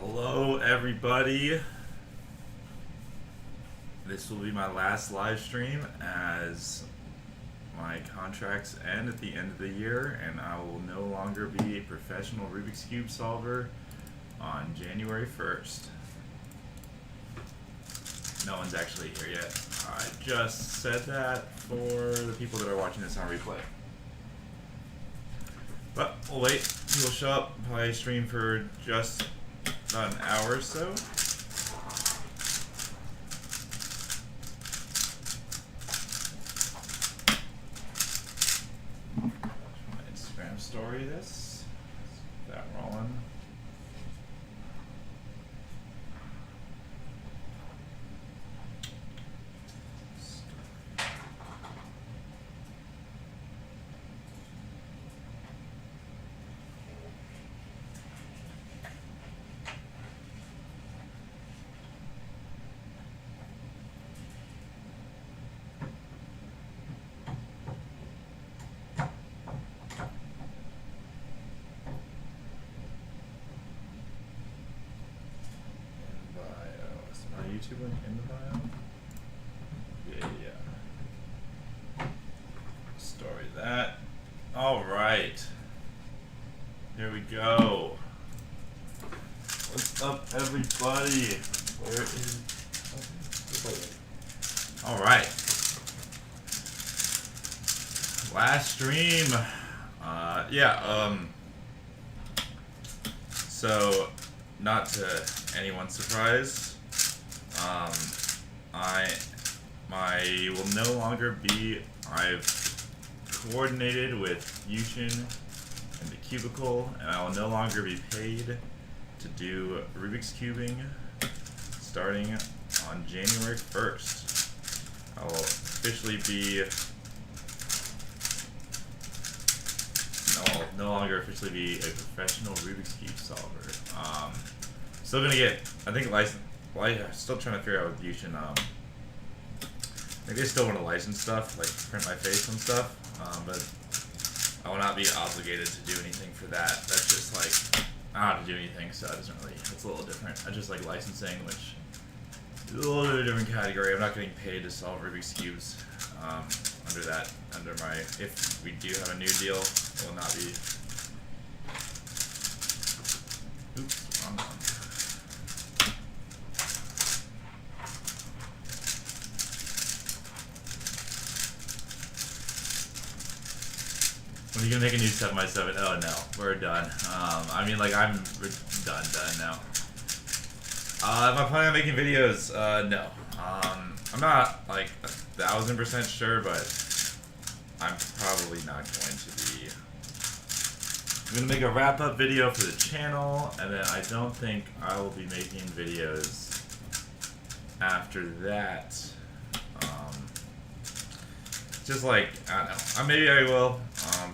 Hello, everybody. This will be my last live stream as my contracts end at the end of the year, and I will no longer be a professional Rubik's Cube solver on January 1st. No one's actually here yet. I just said that for the people that are watching this on replay. But we'll wait. He will show up. Probably stream for just about an hour or so. My Instagram story this. Get that rolling. YouTube link in the bio? Yeah. Story that. Alright. Here we go. What's up, everybody? Where is... Alright. Last stream. So, not to anyone's surprise, I will no longer be, I've coordinated with Yushin and the Cubicle, and I will no longer be paid to do Rubik's Cubing starting on January 1st. I will officially be, no longer officially be a professional Rubik's Cube solver. Still gonna get, I think, license. Well, I'm still trying to figure out with Yushin, maybe I still want to license stuff, like print my face and stuff, but I will not be obligated to do anything for that. That's just like, I don't have to do anything, so it doesn't really, it's a little different. I just like licensing, which is a little bit of a different category. I'm not getting paid to solve Rubik's Cubes under my, if we do have a new deal, it will not be, oops, wrong one. When are you gonna make a new 7x7? Oh no, we're done. I mean, like, we're done now. Am I planning on making videos? No. I'm not, like, 1000% sure, but I'm probably not going to be. I'm gonna make a wrap-up video for the channel, and then I don't think I will be making videos after that. Just like, I don't know. Maybe I will.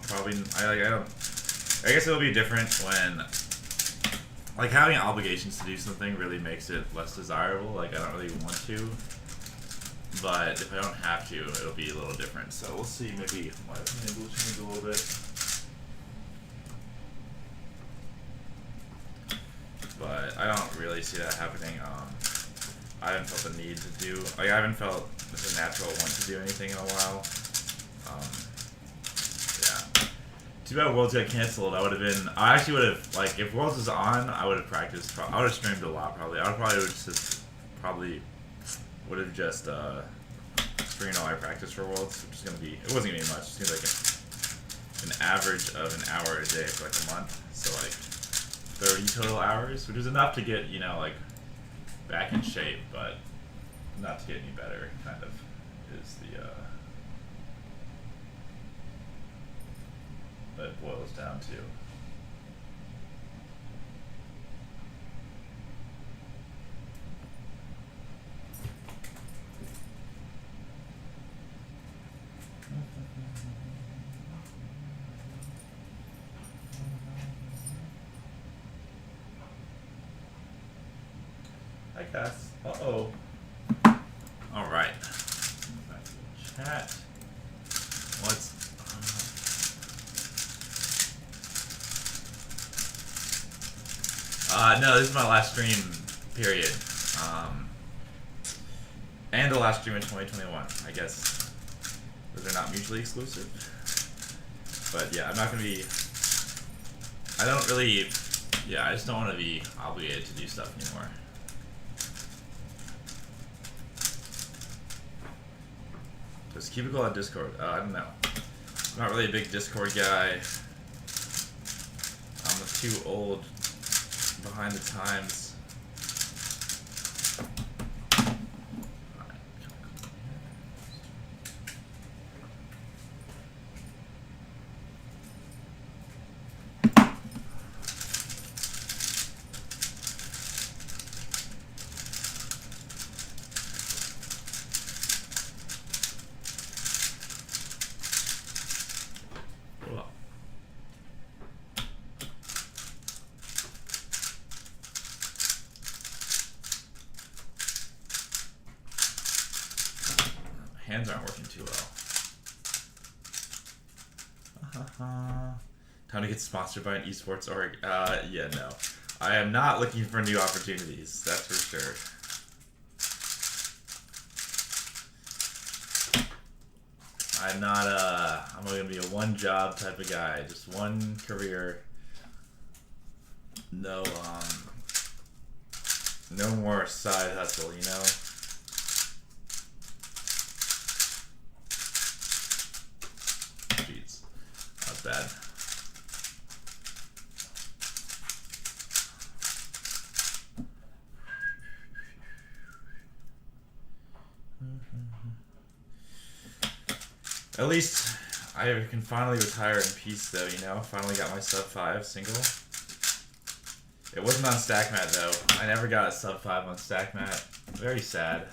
Probably. I guess it'll be different when, like, having obligations to do something really makes it less desirable. Like, I don't really want to, but if I don't have to, it'll be a little different. So we'll see. Maybe we'll change a little bit. But I don't really see that happening. I haven't felt the need to do, like, I haven't felt it's a natural want to do anything in a while. Yeah. Too bad Worlds got canceled. I actually would have, like, if Worlds was on, I would have practiced, I would have streamed a lot probably. I would have just streamed all my practice for Worlds, which is going to be, it wasn't going to be much. It's going to be like an average of an hour a day for like a month. So like 30 total hours, which is enough to get, you know, like, back in shape, but not to get any better, kind of, is the, that it boils down to. Hi, Cass. Uh-oh. All right. Back to the chat. What's No, this is my last stream, period. And the last stream in 2021, I guess. Those are not mutually exclusive. But yeah, I'm not going to be... I don't really... Yeah, I just don't want to be obligated to do stuff anymore. Does Cubicle on Discord? I don't know. I'm not really a big Discord guy. I'm too old, behind the times. Hands aren't working too well. Time to get sponsored by an esports org. Yeah, no. I am not looking for new opportunities, that's for sure. I'm not, I'm gonna be a one job type of guy, just one career. No, no more side hustle, you know? Jeez, that's bad. At least I can finally retire in peace, though, you know? Finally got my sub 5 single. It wasn't on StackMat, though. I never got a sub 5 on StackMat. Very sad.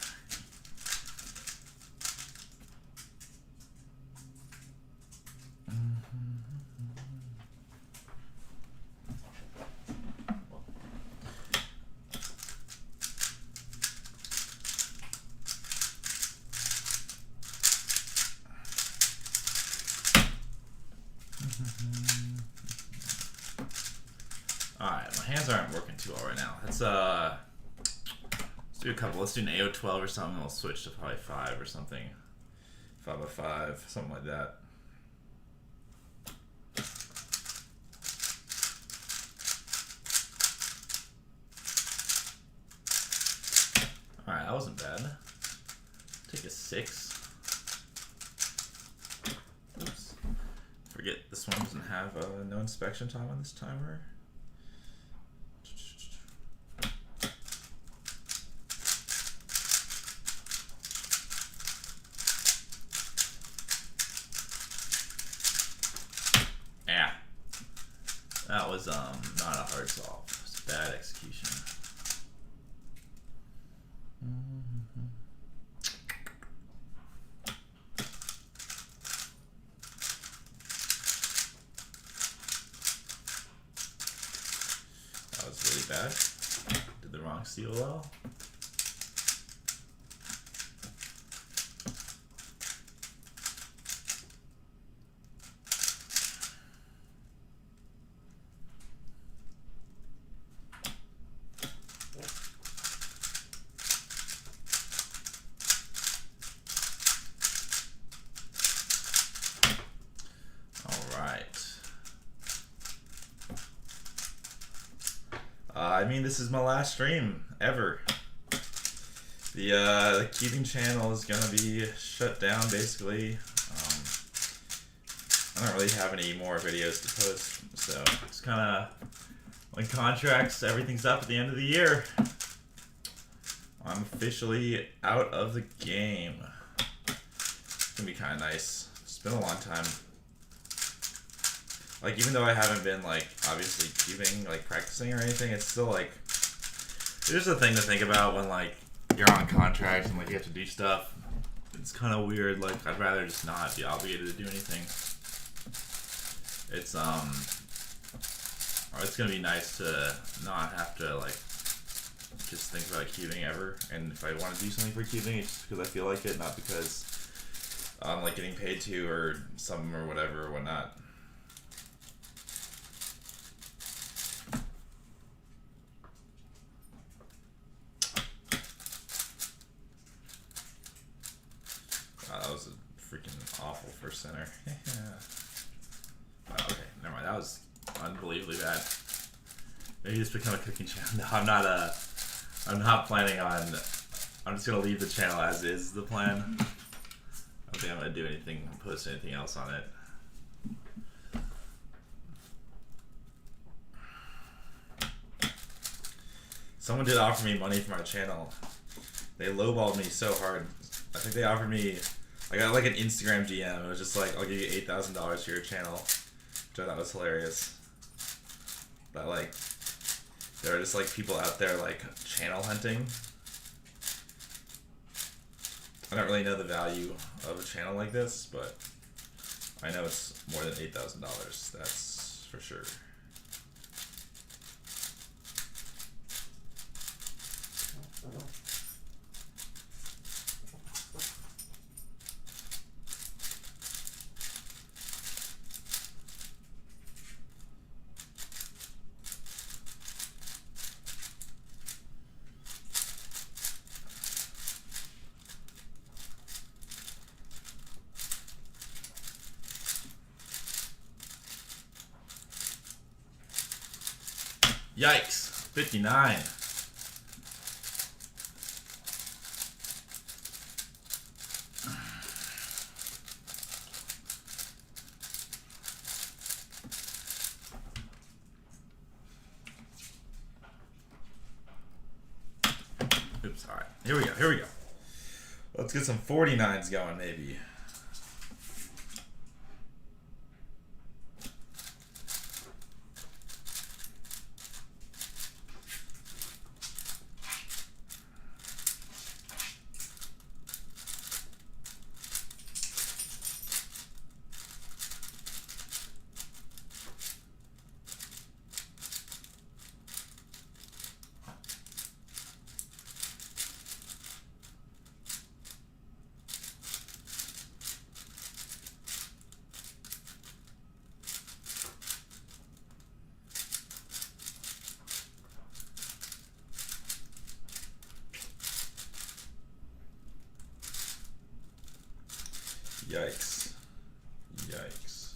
Alright, my hands aren't working too well right now. Let's do a couple. Let's do an AO12 or something, and we'll switch to probably 5 or something. 505, something like that. Alright, that wasn't bad. Take a 6. Oops. Forget this one doesn't have no inspection time on this timer. Yeah. That was not a hard solve. It's bad execution. That was really bad. Did the wrong COL. I mean, this is my last stream ever. The Keating channel is gonna be shut down basically. I don't really have any more videos to post, so it's kind of when contracts, everything's up at the end of the year. I'm officially out of the game. It's gonna be kind of nice. It's been a long time. Like, even though I haven't been, like, obviously cubing, like, practicing or anything, it's still, like, there's a thing to think about when, like, you're on contract and, like, you have to do stuff. It's kind of weird. Like, I'd rather just not be obligated to do anything. It's gonna be nice to not have to, like, just think about cubing ever. And if I want to do something for cubing, it's just because I feel like it, not because I'm, like, getting paid to or something or whatever or whatnot. there. Oh, okay, never mind. That was unbelievably bad. Maybe just become a cooking channel. No, I'm not. I'm not planning on. I'm just gonna leave the channel as is the plan. I don't think I'm gonna do anything, post anything else on it. Someone did offer me money for my channel. They lowballed me so hard. I think they offered me. I got like an Instagram DM. It was just like, I'll give you $8,000 for your channel, which I thought was hilarious. But like, there are just like people out there like channel hunting. I don't really know the value of a channel like this, but I know it's more than $8,000. That's for sure. Yikes, 59. Oops, all right, here we go. Let's get some 49s going, maybe. Yikes. Yikes.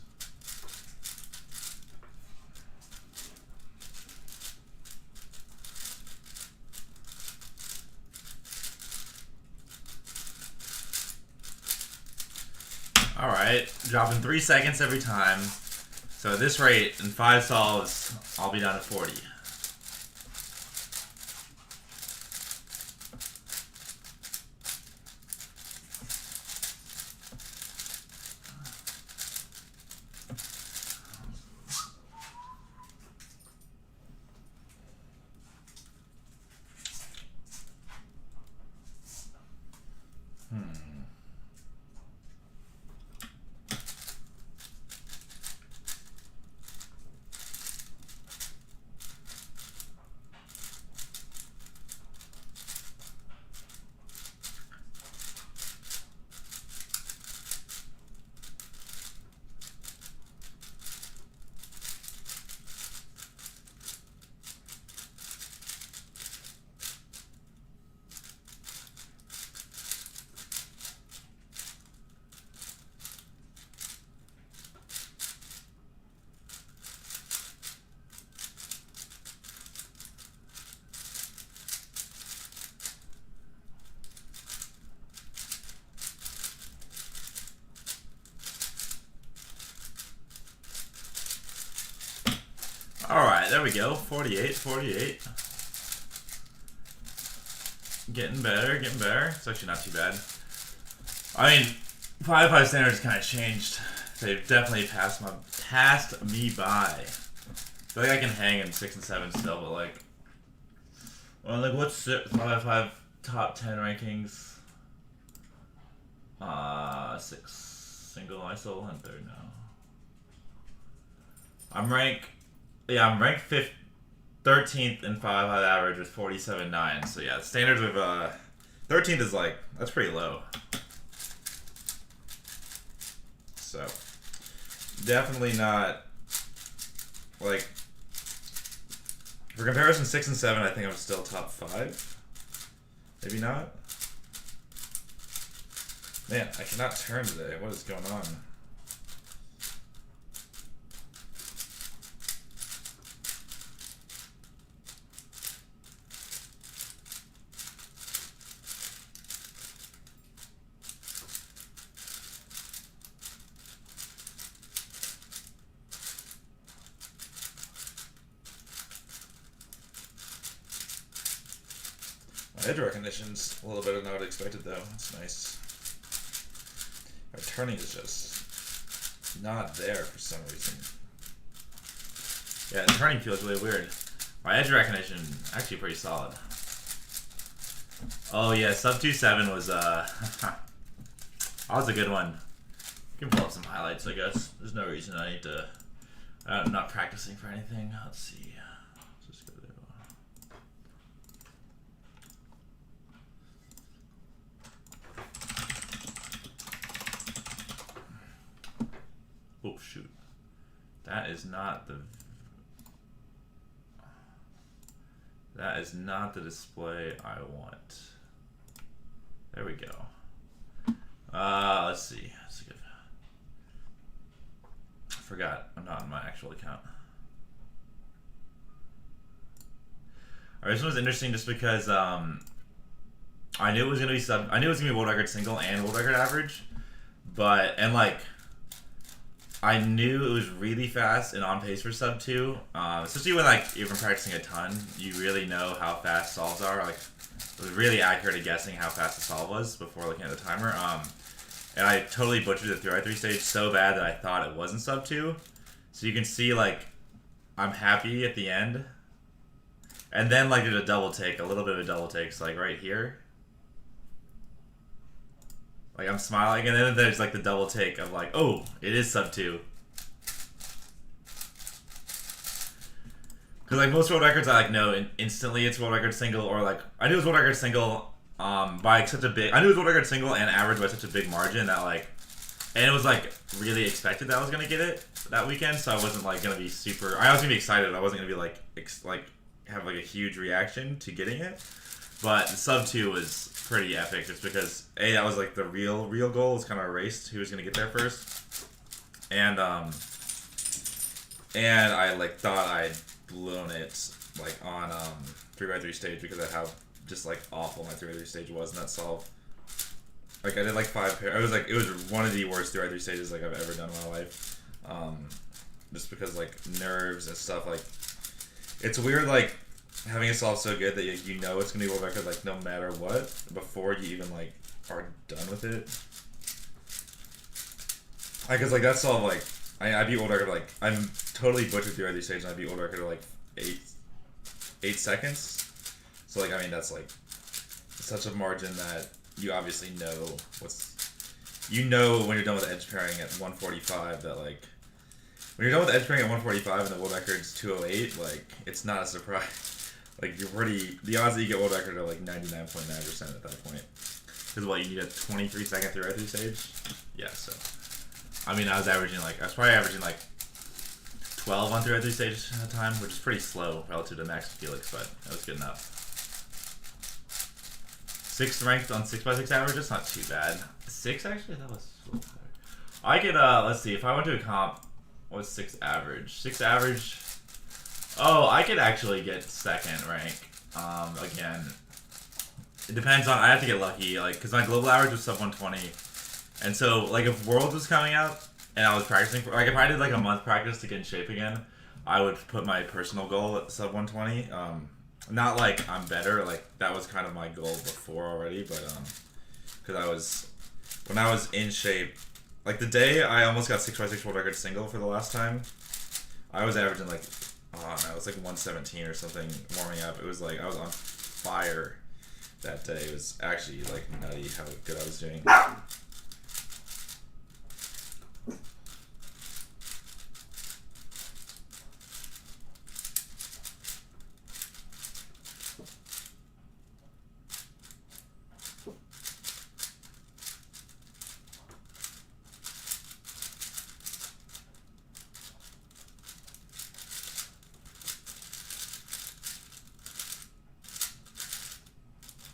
All right, dropping 3 seconds every time. So at this rate, in 5 solves, I'll be down to 40. All right, there we go. 48, 48. Getting better, getting better. It's actually not too bad. I mean, 5-5 standards kind of changed. They've definitely passed me by. I feel like I can hang in 6 and 7 still, but like, well, like what's 5-5 top 10 rankings? 6 single ISO and third now. I'm ranked 13th in 5-5 average with 47.9. So yeah, standards of 13th is like, that's pretty low. So definitely not like, for comparison 6 and 7, I think I'm still top 5. Maybe not. Man, I cannot turn today. What is going on? Edge recognition's a little better than I would have expected, though. That's nice. Our turning is just not there for some reason. Yeah, the turning feels really weird. My edge recognition actually pretty solid. Oh yeah, sub 2.7 was that was a good one. You can pull up some highlights, I guess. There's no reason I need to. I'm not practicing for anything. Let's see. Let's just go there. Oh shoot, that is not the. That is not the display I want. There we go. Let's see. That's good. I forgot. I'm not on my actual account. Alright, this one was interesting just because I knew it was gonna be I knew it was gonna be world record single and world record average, and like I knew it was really fast and on pace for sub 2. Especially when like you've been practicing a ton, you really know how fast solves are. Like it was really accurate at guessing how fast the solve was before looking at the timer. And I totally butchered the 3x3 stage so bad that I thought it wasn't sub 2. So you can see like I'm happy at the end. And then like did a double take, a little bit of a double take, so like right here. Like I'm smiling, and then there's like the double take of like, oh, it is sub 2. Because like most world records, I like know instantly it's world record single, or like I knew it was world record single by such a big. I knew it was world record single and average by such a big margin that like, and it was like really expected that I was gonna get it that weekend, so I wasn't like gonna be super. I was gonna be excited. I wasn't gonna be like have like a huge reaction to getting it, but sub 2 was pretty epic just because that was like the real goal was kind of erased who was gonna get there first, and I like thought I'd blown it like on 3x3 stage because of how just like awful my 3x3 stage was in that solve. Like I did like 5 pair. It was one of the worst 3x3 stages like I've ever done in my life. Just because like nerves and stuff, like it's weird like having a solve so good that you know it's gonna be world record like no matter what before you even like are done with it. Because like that solve like I beat world record like I'm totally butchered through every stage and I beat world record like 8 seconds. So like I mean that's like such a margin that you obviously know when you're done with edge pairing at 145 that like when you're done with edge pairing at 145 and the world record's 208, like it's not a surprise. Like the odds that you get world record are like 99.9% at that point. Because what, you need a 23-second 3x3 stage? Yeah, so I mean I was probably averaging like 12 on 3x3 stage at a time, which is pretty slow relative to Max Felix, but that was good enough. 6th ranked on 6x6 average, that's not too bad. 6 actually? That was so better. I could let's see, if I went to a comp, what's 6 average? 6 average. Oh, I could actually get 2nd rank. Again, it depends on. I have to get lucky, like, because my global average was sub 120, and so like if Worlds was coming out and I was practicing for, like, if I did like a month practice to get in shape again, I would put my personal goal at sub 120. Not like I'm better, like that was kind of my goal before already, but because when I was in shape, like the day I almost got 6x6 world record single for the last time, I was averaging like. Oh no, it was like 117 or something warming up. It was like I was on fire that day. It was actually like nutty how good I was doing.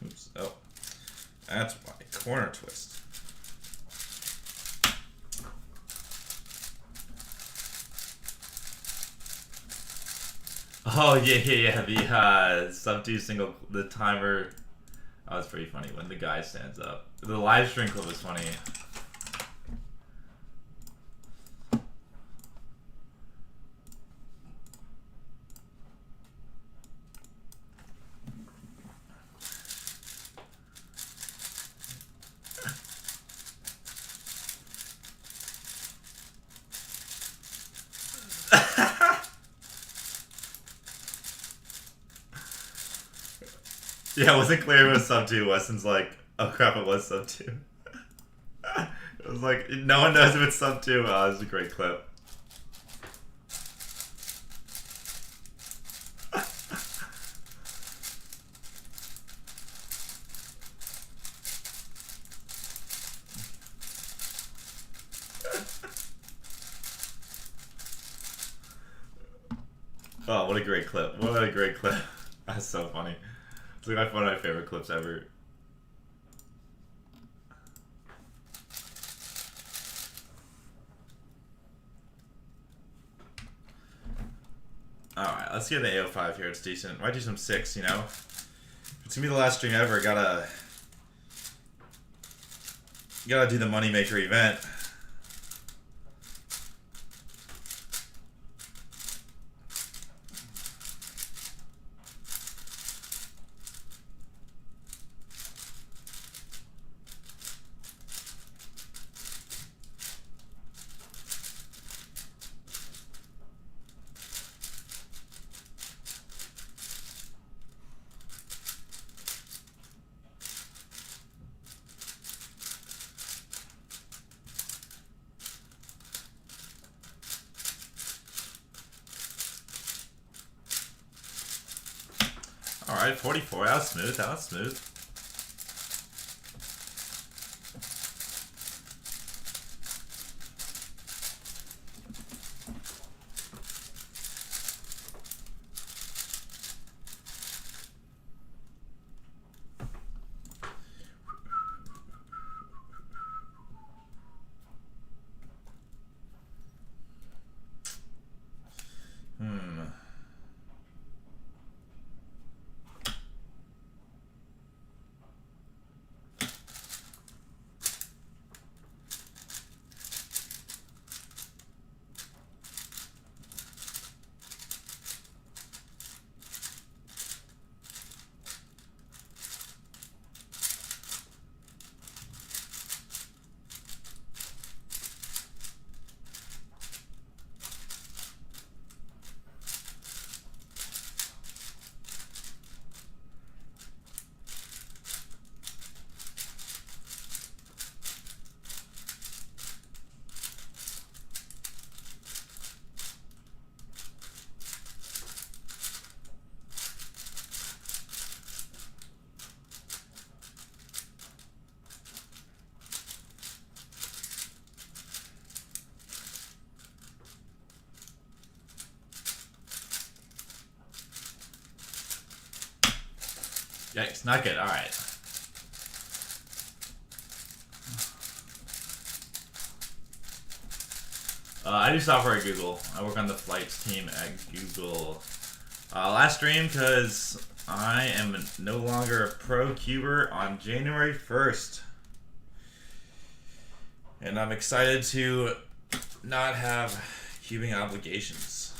Oops. Oh, that's why. Corner twist. Oh yeah. The sub 2 single, the timer. That was pretty funny when the guy stands up. The live stream clip was funny. Yeah, it wasn't clear it was sub 2. Weston's like, oh crap, it was sub 2. It was like, no one knows if it's sub 2. Oh, this is a great clip. Oh, what a great clip. What a great clip. That's so funny. It's like one of my favorite clips ever. Alright, let's get an AO5 here. It's decent. Might do some 6, you know? It's gonna be the last stream ever. Gotta do the Moneymaker event. Alright, 44. That was smooth. That was smooth. Yikes, not good. Alright. I do software at Google. I work on the flights team at Google. Last stream because I am no longer a pro cuber on January 1st. And I'm excited to not have cubing obligations.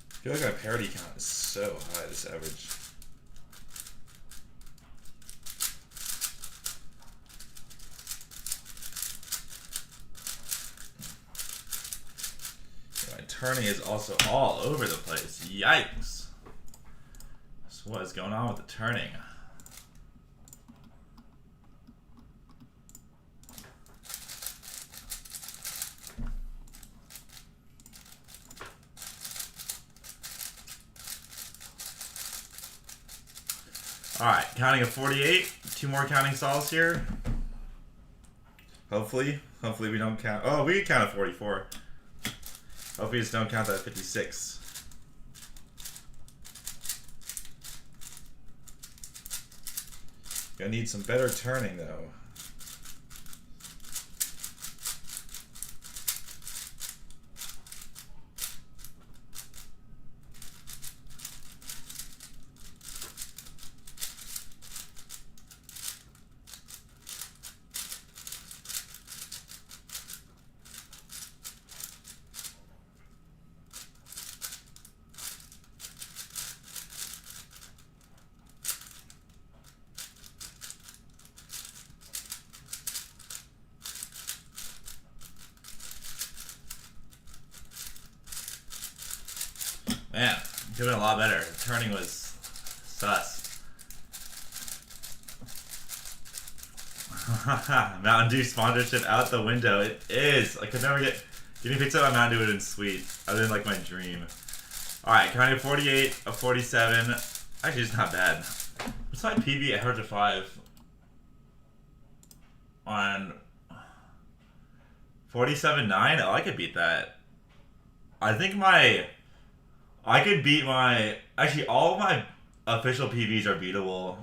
I feel like my parity count is so high, this average. My turning is also all over the place. Yikes. So what is going on with the turning? Alright, counting of 48. 2 more counting stalls here. Hopefully. Hopefully we don't count. Oh, we counted 44. Hopefully we just don't count that 56. Gonna need some better turning though. Could have been a lot better. The turning was sus. Mountain Dew sponsorship out the window. It is. I could never get... Getting picked up by Mountain Dew would have been sweet. Other than like my dream. Alright, counting 48, a 47. Actually, it's not bad. What's my PB at 105? On 47.9? Oh, I could beat that. I think I could beat my... Actually, all of my official PBs are beatable.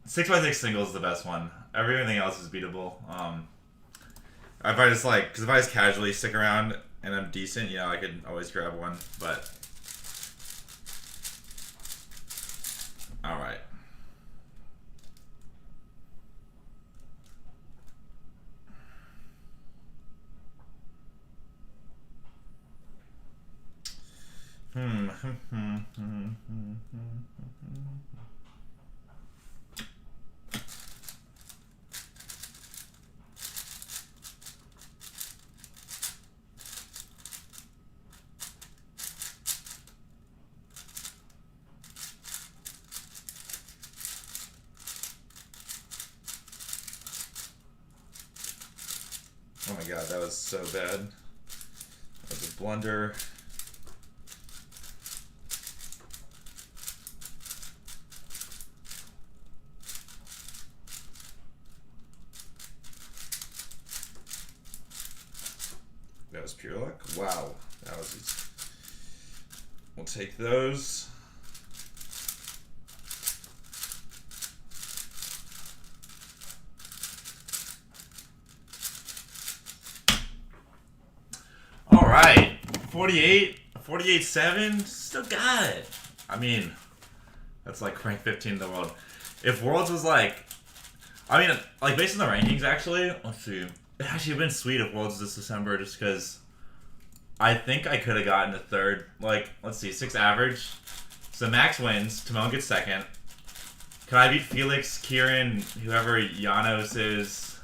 6x6 single is the best one. Everything else is beatable. If I just like... Because if I just casually stick around and I'm decent, you know, I could always grab one. But... Alright. Oh my god, that was so bad. That was a blunder. That was pure luck? Wow. That was easy. We'll take those. Alright. 48, 48.7. Still got it. I mean, that's like rank 15 in the world. If Worlds was like... I mean, like based on the rankings actually, let's see. It actually would have been sweet if Worlds this December just because I think I could have gotten a third. Like, let's see, 6 average. So Max wins. Timon gets second. Can I beat Felix, Kieran, whoever Janos is?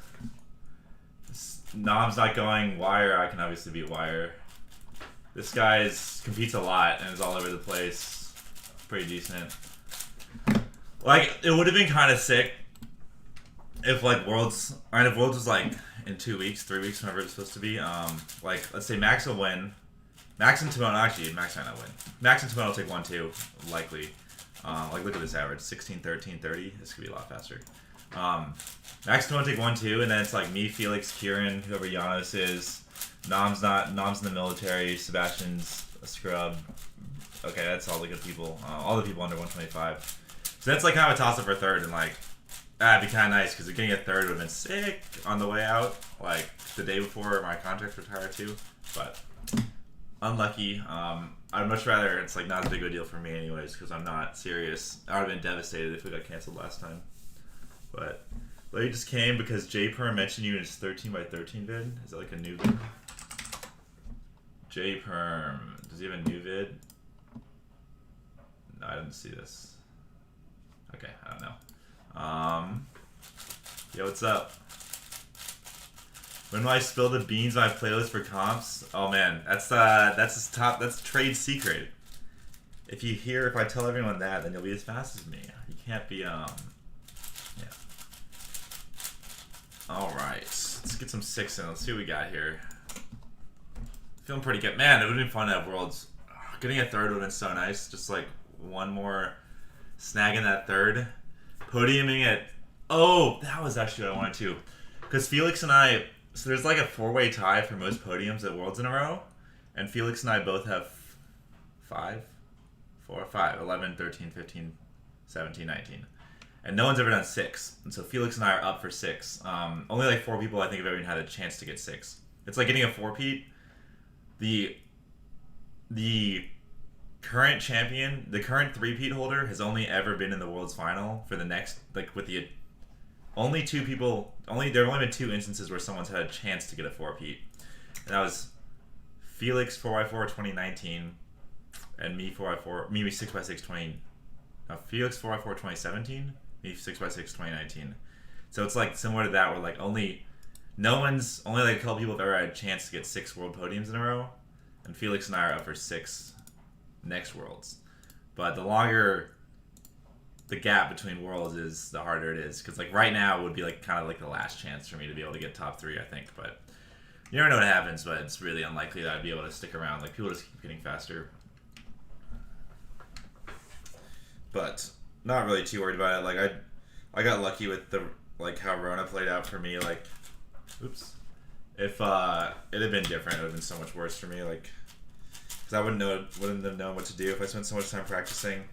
Nom's not going Wire. I can obviously beat Wire. This guy competes a lot and is all over the place. Pretty decent. Like, it would have been kind of sick if like Worlds, or if Worlds was like in 2 weeks, 3 weeks, whenever it's supposed to be. Like let's say Max will win. Max and Timon, actually Max might not win. Max and Timon will take 1-2, likely. Like look at this average, 16, 13, 30. This could be a lot faster. Max and Timon take 1-2, and then it's like me, Felix, Kieran, whoever Janos is. Nom's in the military. Sebastian's a scrub. Okay, that's all the good people. All the people under 125. So that's like kind of a toss up for third, and like. That'd be kind of nice, because getting a third would have been sick on the way out, like the day before my contract retired too, but unlucky. I'd much rather, it's like not as big of a deal for me anyways, because I'm not serious. I would have been devastated if we got canceled last time. But Larry just came because J Perm mentioned you in his 13x13 vid. Is that like a new vid? J Perm, does he have a new vid? No, I didn't see this. Okay, I don't know. Yo, what's up? When will I spill the beans on my playlist for comps? Oh man, that's trade secret. If I tell everyone that, then you'll be as fast as me. You can't be, yeah. Alright, let's get some 6 in. Let's see what we got here. Feeling pretty good. Man, it would have been fun to have Worlds. Getting a third would have been so nice. Just like one more snag in that third. Podiuming at... Oh, that was actually what I wanted to. Because Felix and I... So there's like a 4-way tie for most podiums at Worlds in a row. And Felix and I both have 5? 4, 5, 11, 13, 15, 17, 19. And no one's ever done 6. And so Felix and I are up for 6. Only like 4 people I think have ever even had a chance to get 6. It's like getting a 4-peat. The current champion, the current 3-peat holder, has only ever been in the World's Final for the next, like with the only 2 people, there have only been 2 instances where someone's had a chance to get a 4-peat. And that was Felix 4x4 2019 and me 6x6 Felix 4x4 2017, me 6x6 2019. So it's like similar to that where like only like a couple people have ever had a chance to get 6 world podiums in a row. And Felix and I are up for 6 next Worlds. But the longer the gap between worlds is, the harder it is. Because like right now would be like kind of like the last chance for me to be able to get top 3, I think. But you never know what happens. But it's really unlikely that I'd be able to stick around. Like people just keep getting faster. But not really too worried about it. Like I got lucky with the like how Rona played out for me. Like, oops. If it had been different, it would have been so much worse for me. Like, because I wouldn't have known what to do if I spent so much time practicing.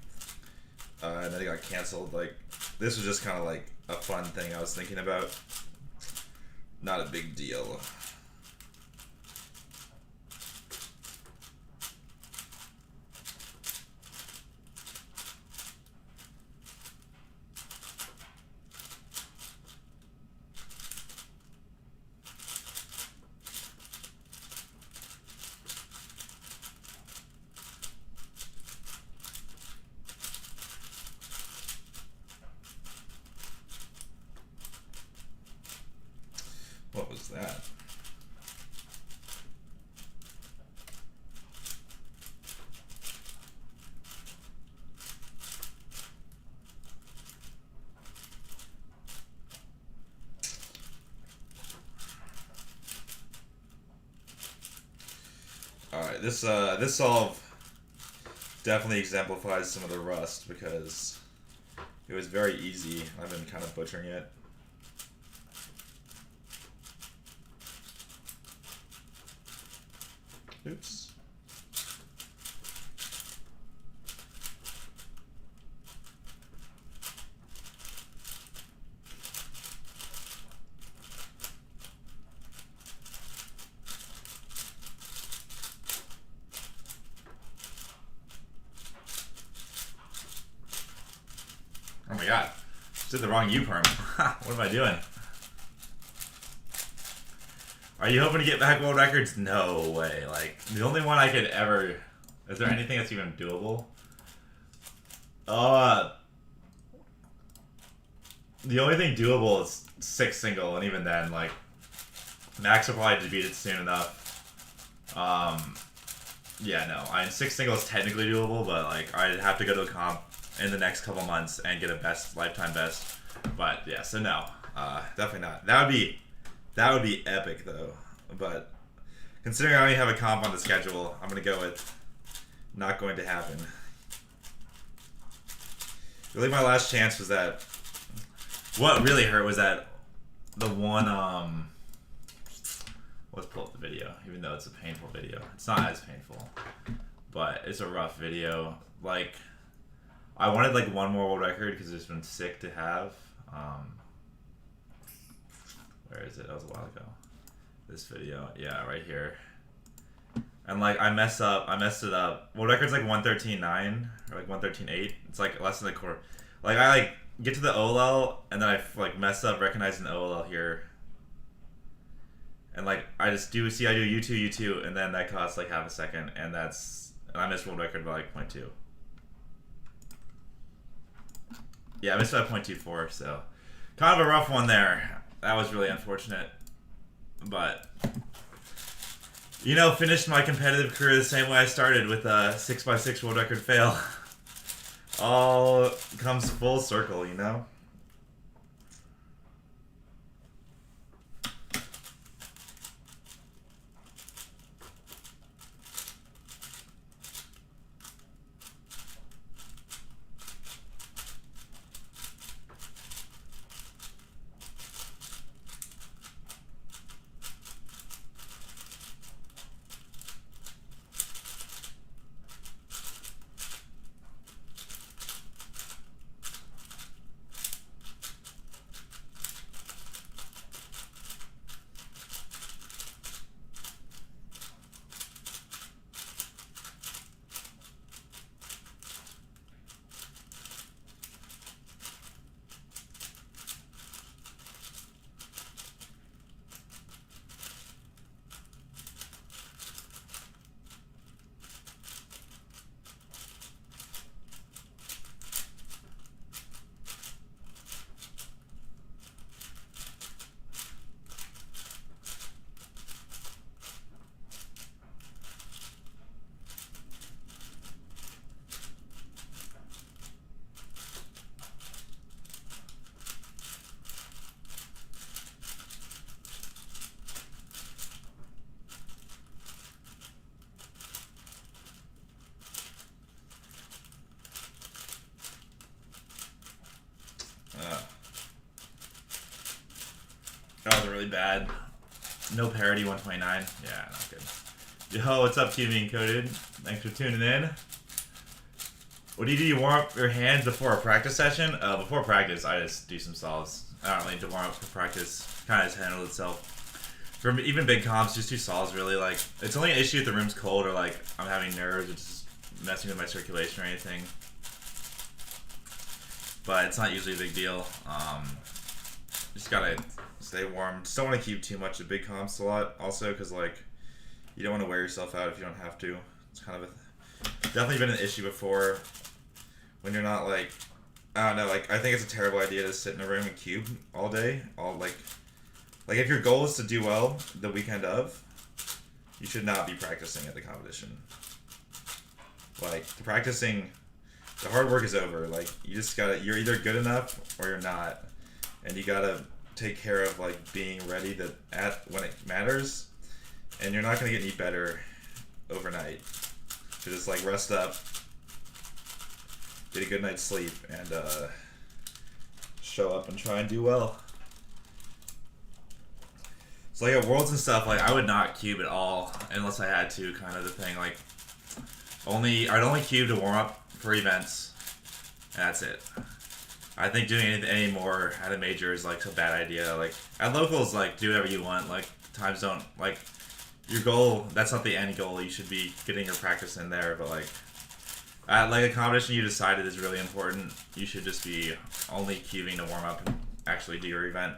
And then it got canceled. Like, this was just kind of like a fun thing I was thinking about. Not a big deal. What was that? Alright, this solve definitely exemplifies some of the rust because it was very easy. I've been kind of butchering it. Oops. Oh my god. Just did the wrong U-perm. What am I doing? Are you hoping to get back world records? No way. Like, the only one I could ever... Is there anything that's even doable? The only thing doable is 6 single, and even then, like, Max will probably beat it soon enough. Yeah, no. 6 single is technically doable, but, like, I'd have to go to a comp in the next couple months and get a best, lifetime best. But, yeah, so no. Definitely not. That would be epic, though. But considering I only have a comp on the schedule, I'm going to go with not going to happen. Really, my last chance was that... What really hurt was that the one... Let's pull up the video, even though it's a painful video. It's not as painful, but it's a rough video. Like, I wanted, like, one more world record because it's been sick to have. Where is it? That was a while ago. This video. Yeah, right here. And, like, I messed it up. World record's, like, 113.9 or, like, 113.8. It's, like, less than a quarter. Like, I, like, get to the OLL, and then I, like, mess up recognizing the OLL here. And, like, I just do, see I do U2, U2, and then that costs, like, half a second, and I missed world record by, like, 0.2. Yeah, I missed by 0.24, so kind of a rough one there. That was really unfortunate. But, you know, finished my competitive career the same way I started with a 6x6 world record fail. All comes full circle, you know? really bad. No parity 129. Yeah, not good. Yo, what's up, Cubing Encoded? Thanks for tuning in. What do? You warm up your hands before a practice session? Before practice, I just do some solves. I don't really need to warm up for practice. Kind of just handles itself. For even big comps, just do solves really. Like, it's only an issue if the room's cold or like I'm having nerves or just messing with my circulation or anything. But it's not usually a big deal. Just gotta stay warm. Just don't want to keep too much of big comps a lot. Also, because like you don't want to wear yourself out if you don't have to. It's kind of definitely been an issue before. When you're not like, I don't know, like I think it's a terrible idea to sit in a room and cube all day. Like if your goal is to do well the weekend of, you should not be practicing at the competition. Like the practicing, the hard work is over. Like you just gotta, you're either good enough or you're not, and you gotta take care of like being ready when it matters, and you're not gonna get any better overnight. So just like rest up. Get a good night's sleep and show up and try and do well. So like at Worlds and stuff, like I would not cube at all unless I had to, kind of the thing. Like I'd only cube to warm up for events, and that's it. I think doing any more at a major is like a bad idea. Like at locals, like do whatever you want. Like times don't like your goal. That's not the end goal. You should be getting your practice in there, but like. Like a competition you decided is really important, you should just be only cubing to warm up and actually do your event.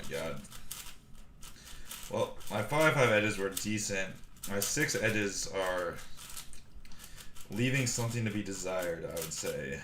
God. Well, my 5-5 edges were decent. My 6 edges are leaving something to be desired, I would say.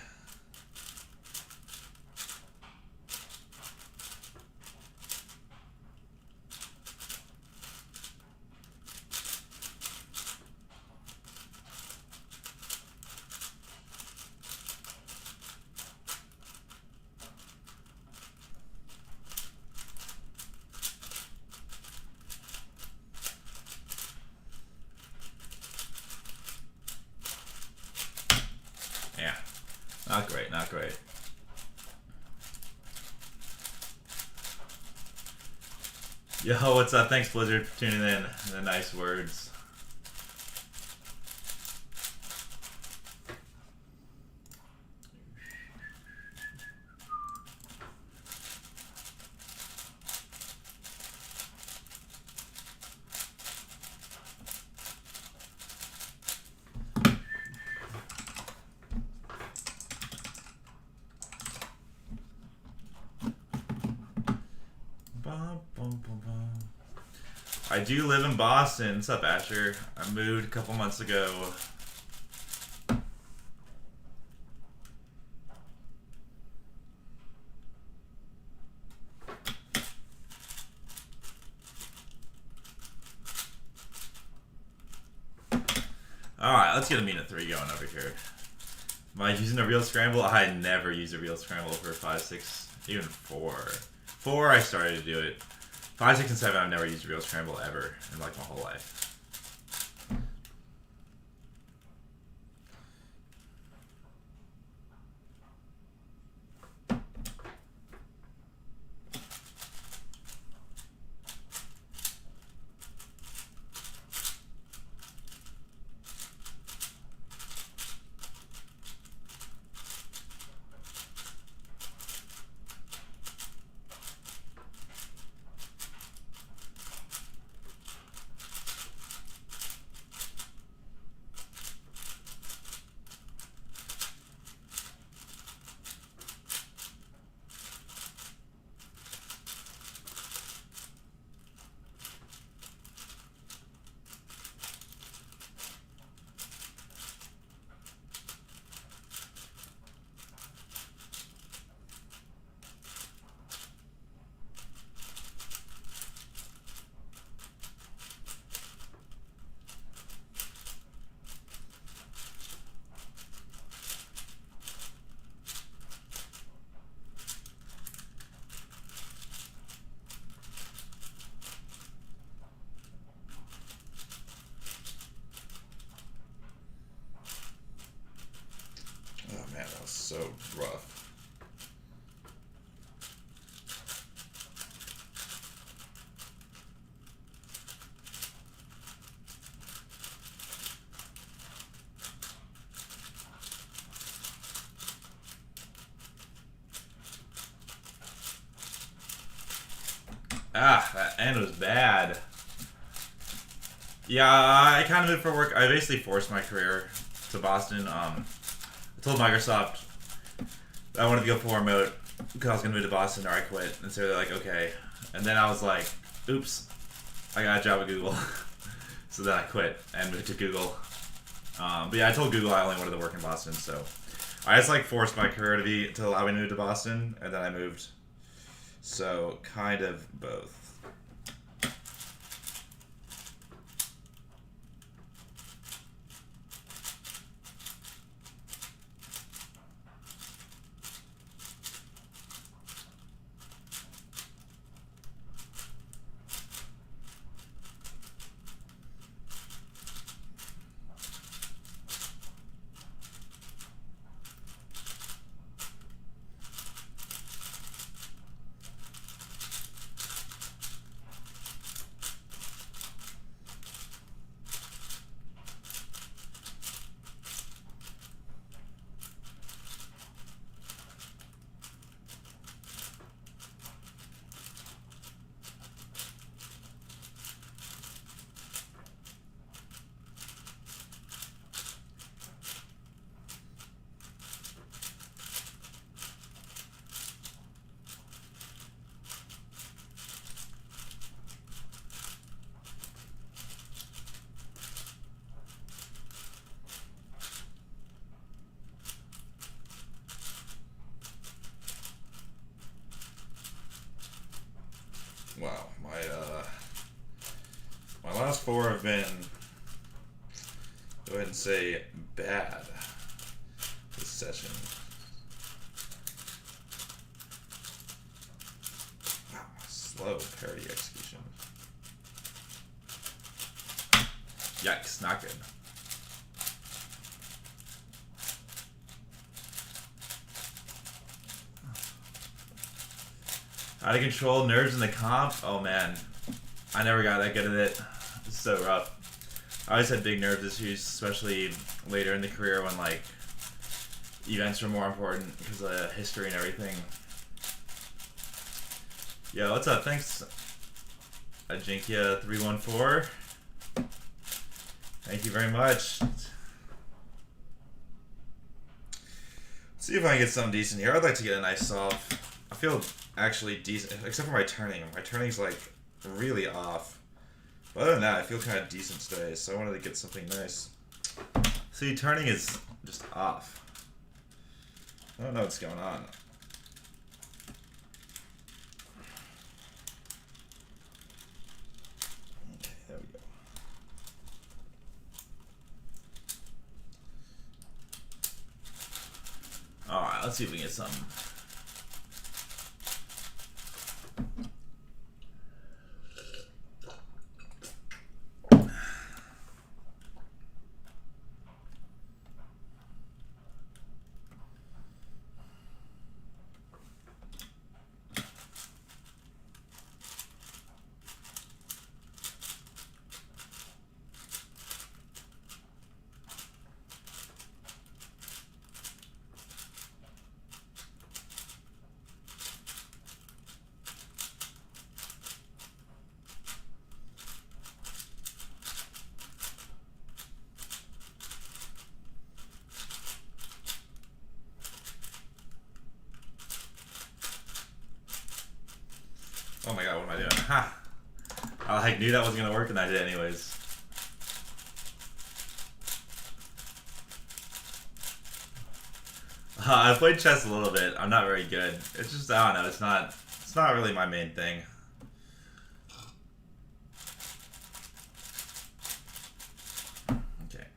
Yeah, not great, not great. Yo, what's up? Thanks, Blizzard, for tuning in. The nice words. I do live in Boston. What's up, Asher? I moved a couple months ago. Alright, let's get a Mina 3 going over here. Am I using a real scramble? I never use a real scramble for 5, 6, even 4. 4, I started to do it. 5, 6, and 7, I've never used a real scramble ever in like my whole life. rough. Ah, that end was bad. Yeah, I kind of moved for work. I basically forced my career to Boston. I told Microsoft I wanted to go full remote because I was going to move to Boston or I quit. And so they're like, okay. And then I was like, oops, I got a job at Google. So then I quit and moved to Google. But yeah, I told Google I only wanted to work in Boston. So I just like forced my career to allow me to move to Boston. And then I moved. So kind of both. Wow, my last four have been, go ahead and say, bad this session. Wow, slow parity execution. Yikes, not good. How to control nerves in the comp? Oh man, I never got that good at it. It's so rough. I always had big nerve issues, especially later in the career when like events were more important because of history and everything. Yo, what's up? Thanks, Ajinkia314. Thank you very much. Let's see if I can get something decent here. I'd like to get a nice solve. I feel actually decent, except for my turning. My turning's like really off. But other than that, I feel kind of decent today, so I wanted to get something nice. See, turning is just off. I don't know what's going on. Okay, there we go. Alright, let's see if we can get something. Oh my god, what am I doing? Ha! I knew that wasn't gonna work and I did anyways. I played chess a little bit. I'm not very good. It's just, I don't know, it's not really my main thing. Okay.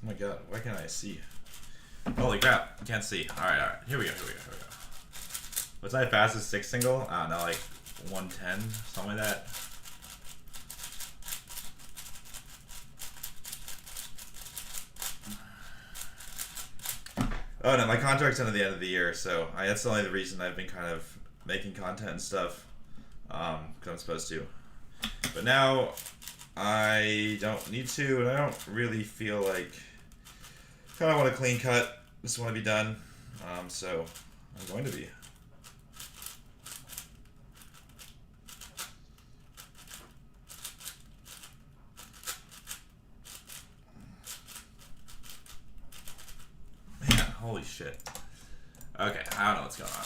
my god, why can't I see? Holy crap, I can't see. Alright. Here we go. What's my fastest 6 single? I don't know, like 110, something like that. Oh no, my contract's end at the end of the year, so that's the only reason I've been kind of making content and stuff, because I'm supposed to. But now I don't need to, and I don't really feel like. Kind of want a clean cut. Just want to be done. So I'm going to be. Man, holy shit. Okay, I don't know what's going on.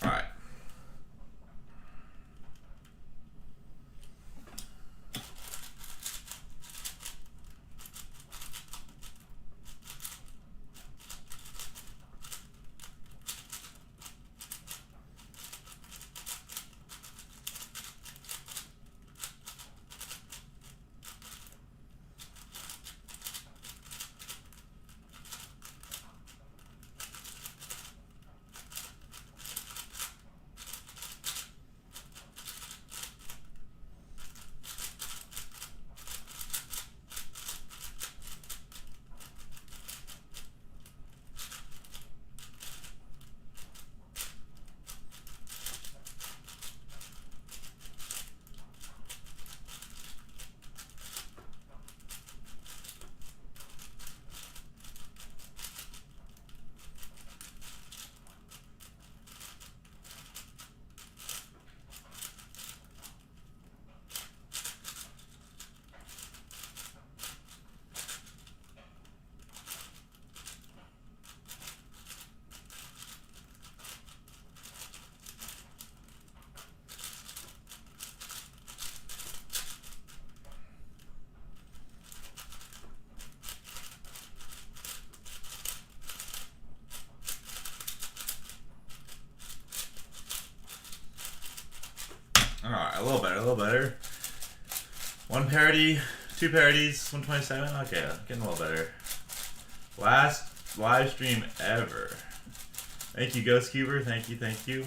Alright. Alright, a little better. One parody, 2 parodies, 127. Okay, getting a little better. Last live stream ever. Thank you, Ghost Cuber. Thank you.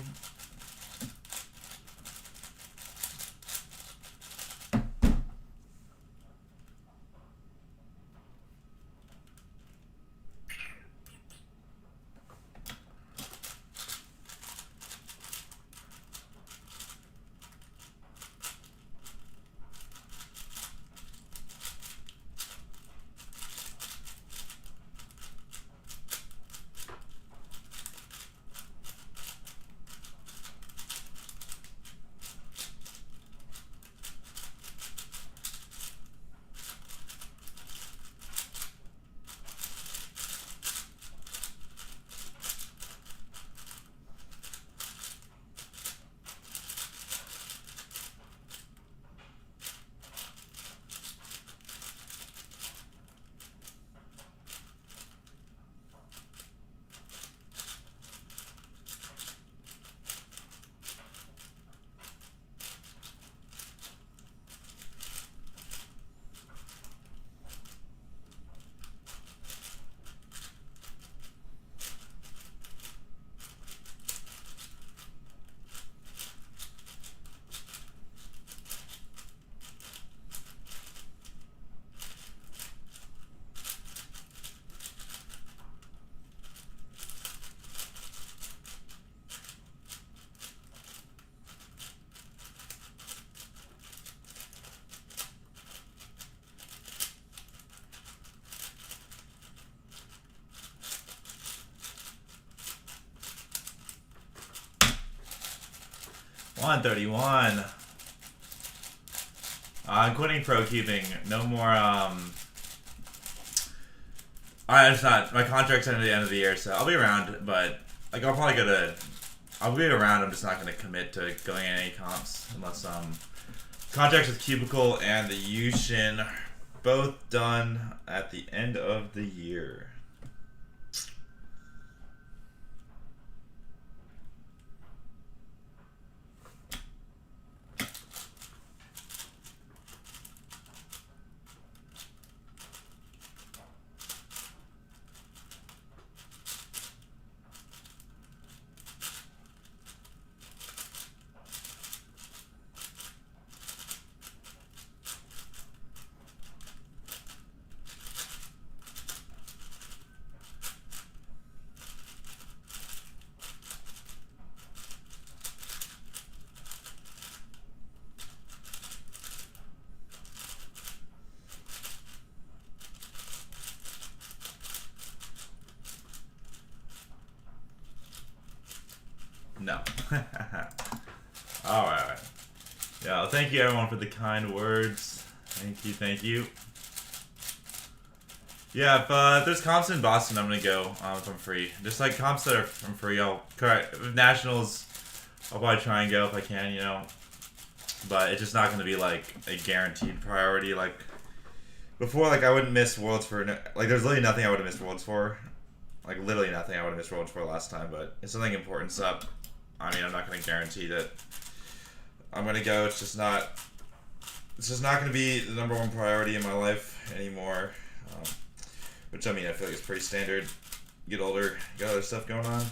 $131. I'm quitting pro cubing. No more. It's not. My contract's at the end of the year, so I'll be around. But like, I'll probably go to. I'll be around. I'm just not going to commit to going in any comps unless contracts with Cubicle and the Yushin both done at the end of the year. No. All right. Yeah, well, thank you everyone for the kind words. Thank you, thank you. Yeah, if there's comps in Boston, I'm gonna go if I'm free. Just like comps that are I'm free, I'll correct. With Nationals, I'll probably try and go if I can, you know. But it's just not gonna be like a guaranteed priority. Like before, like I wouldn't miss Worlds for like there's literally nothing I would have missed Worlds for. Like literally nothing I would have missed Worlds for last time. But if something important's up, I mean I'm not gonna guarantee that I'm gonna go. It's just not. It's just not gonna be the #1 priority in my life anymore. Which I mean I feel like it's pretty standard. You get older, you got other stuff going on.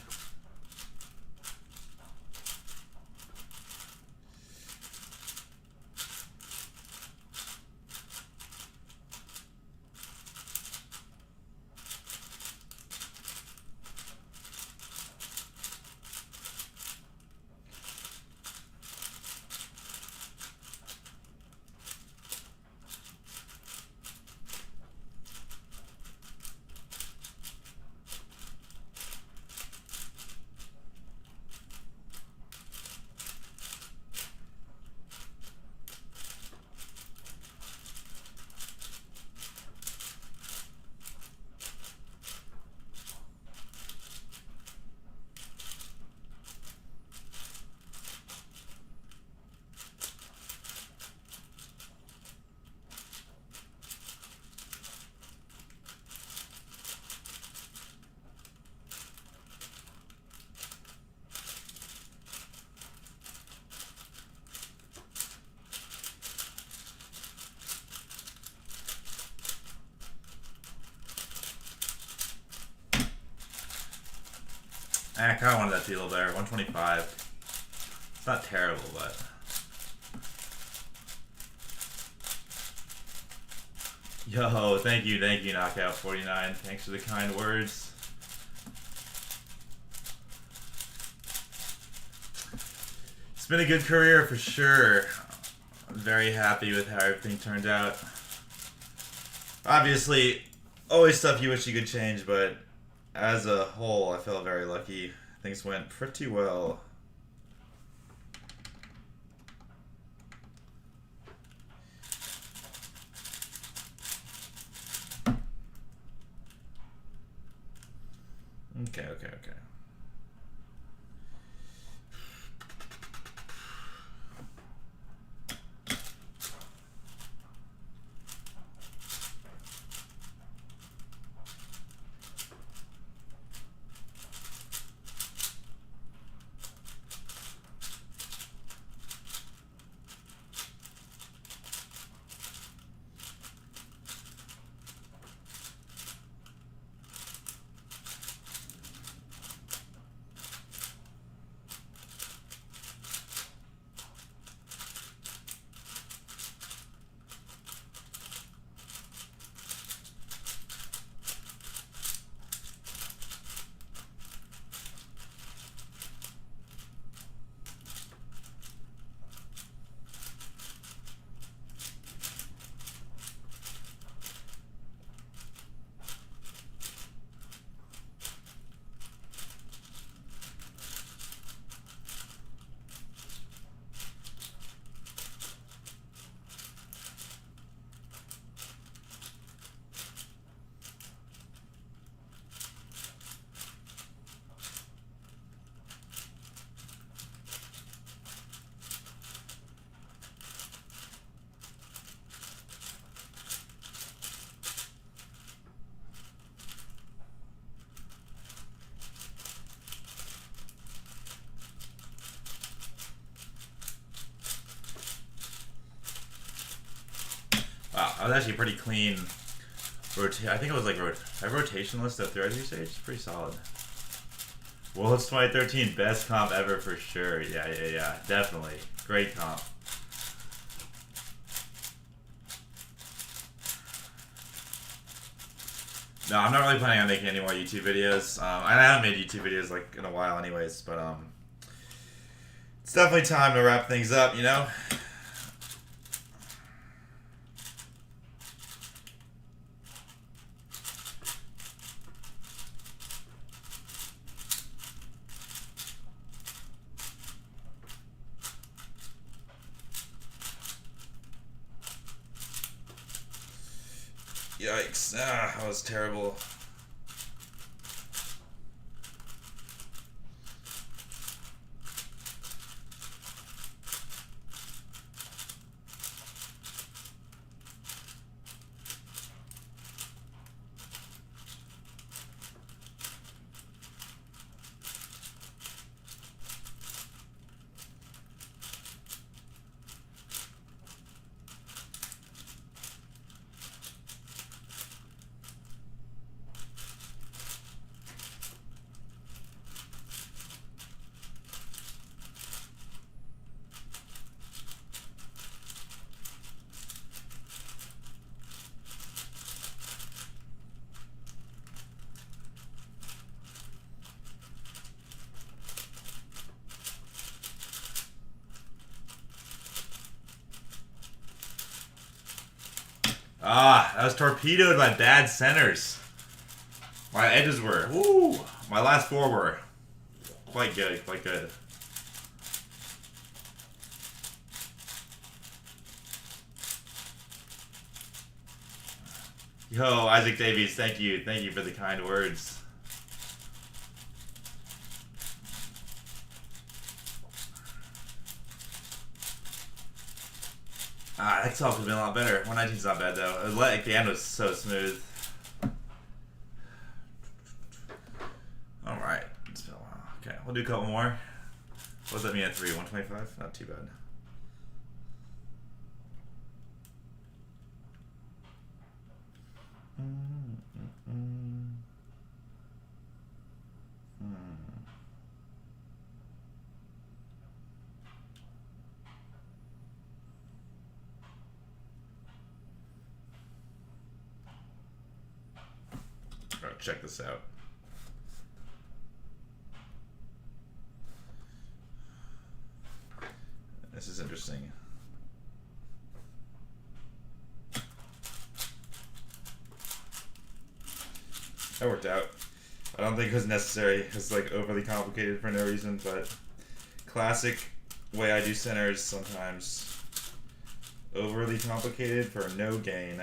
I kind of wanted that deal there. 125. It's not terrible, but. Yo, thank you, Knockout 49. Thanks for the kind words. It's been a good career for sure. I'm very happy with how everything turned out. Obviously, always stuff you wish you could change, but as a whole, I felt very lucky. Things went pretty well. Okay. Wow, I was actually pretty clean. I think it was like a rotation list at 30 stage. Pretty solid. Well, it's 2013 best comp ever for sure. Yeah, definitely great comp. No, I'm not really planning on making any more YouTube videos. I haven't made YouTube videos like in a while, anyways. But it's definitely time to wrap things up. You know. Yikes. Ah, that was terrible. Ah, that was torpedoed by bad centers. My edges were. Woo! My last four were quite good, quite good. Yo, Isaac Davies, thank you. Thank you for the kind words. Ah, that song could have been a lot better. 119's not bad though. Like the end was so smooth. Alright. It's been a while. Okay, we'll do a couple more. What does that mean at 3? 125? Not too bad. Alright, check this out. This is interesting. That worked out. I don't think it was necessary. It's like overly complicated for no reason, but classic way I do centers sometimes. Overly complicated for no gain.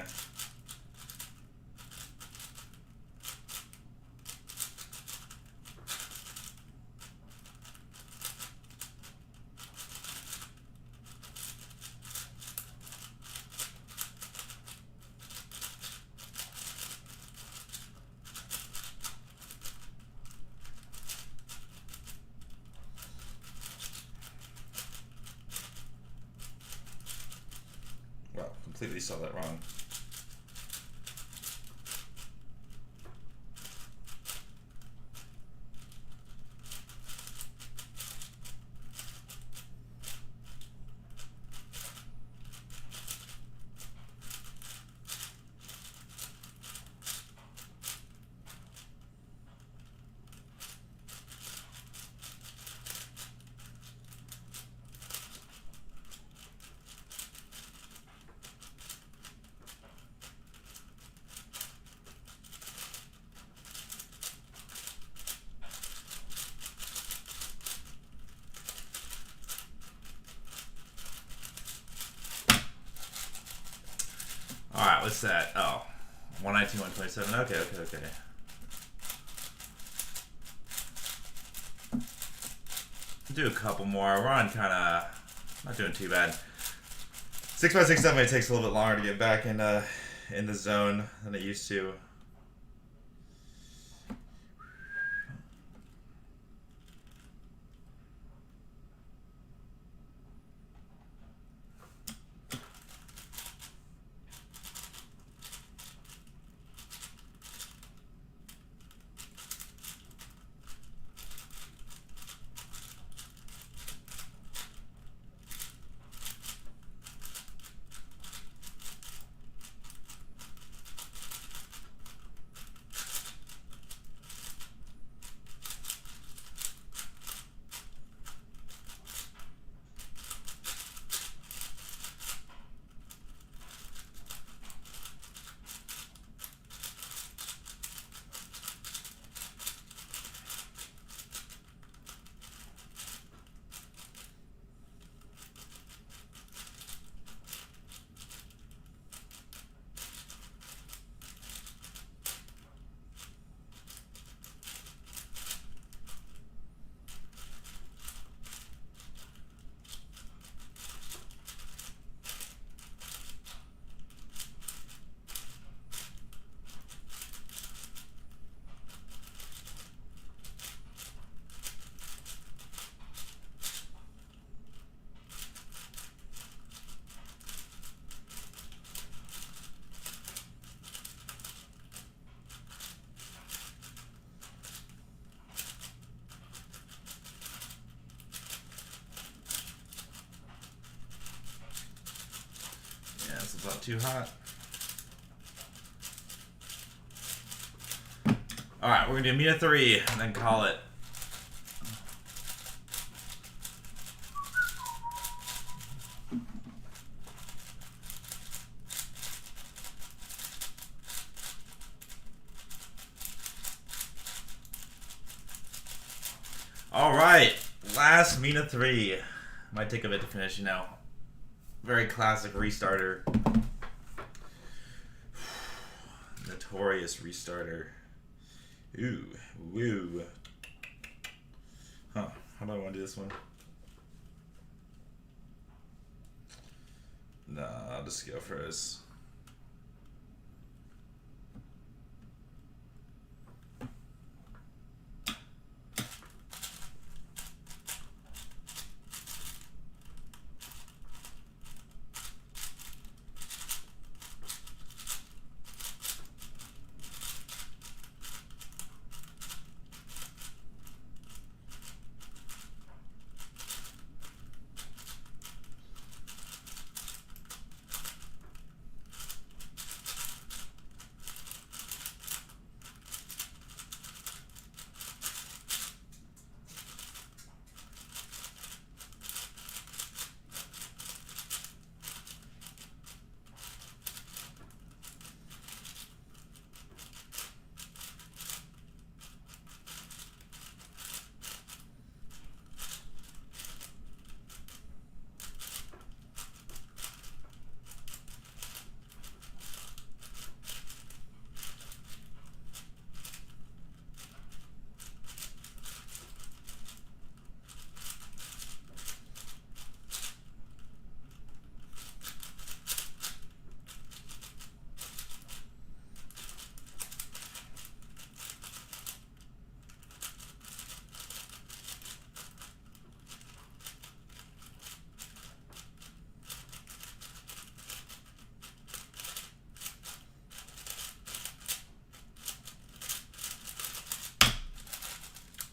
Completely saw that wrong. Alright, what's that? Oh, 119, 127. Okay. Do a couple more. We're on kind of not doing too bad. 6x6 definitely takes a little bit longer to get back in the zone than it used to. It's not too hot. Alright, we're gonna do Mina 3 and then call it. Alright, last Mina 3. Might take a bit to finish, you know. Very classic restarter. Notorious restarter. Ooh, woo. Huh, how do I want to do this one? Nah, I'll just go for this.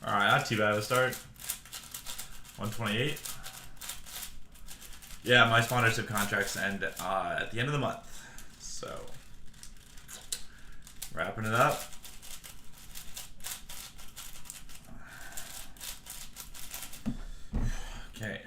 Alright, not too bad of a start. 128. Yeah, my sponsorship contracts end at the end of the month. So, wrapping it up. Okay.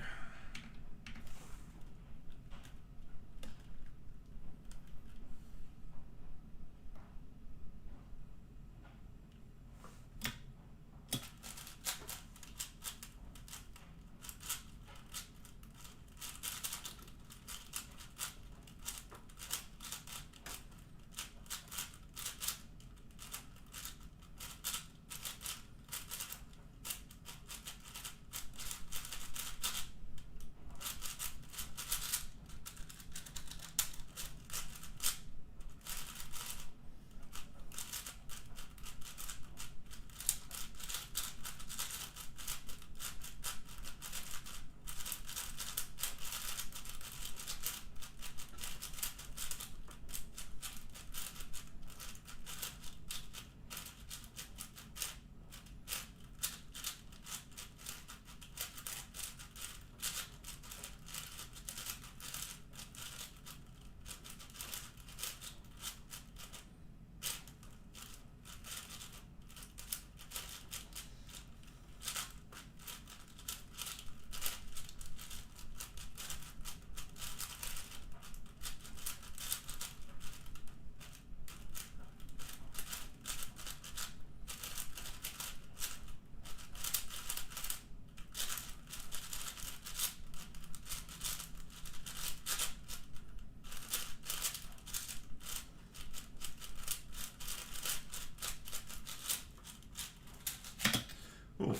Ooh.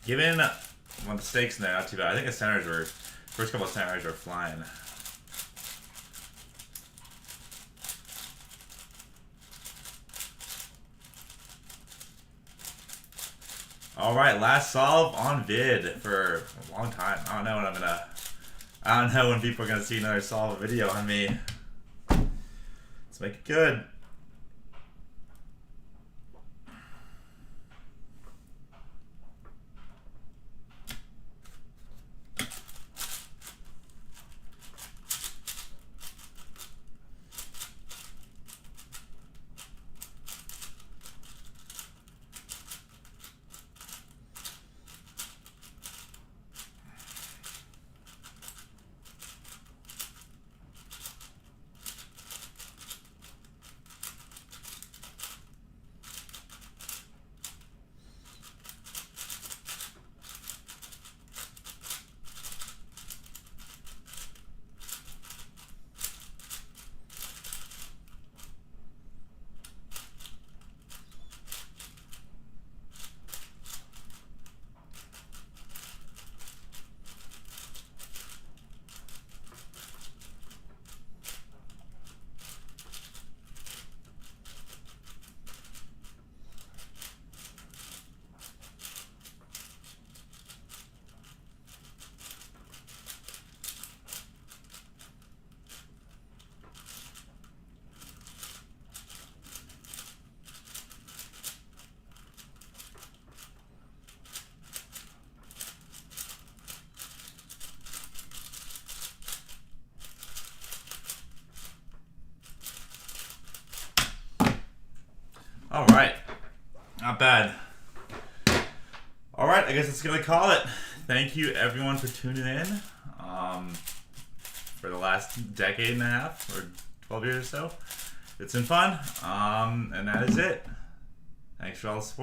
Given well, the stakes in there, not too bad. I think the centers were, first couple of centers were flying. Alright, last solve on vid for a long time. I don't know when people are gonna see another solve video on me. Let's make it good. I guess it's gonna call it. Thank you everyone for tuning in. For the last decade and a half or 12 years or so. It's been fun. And that is it. Thanks for all the support.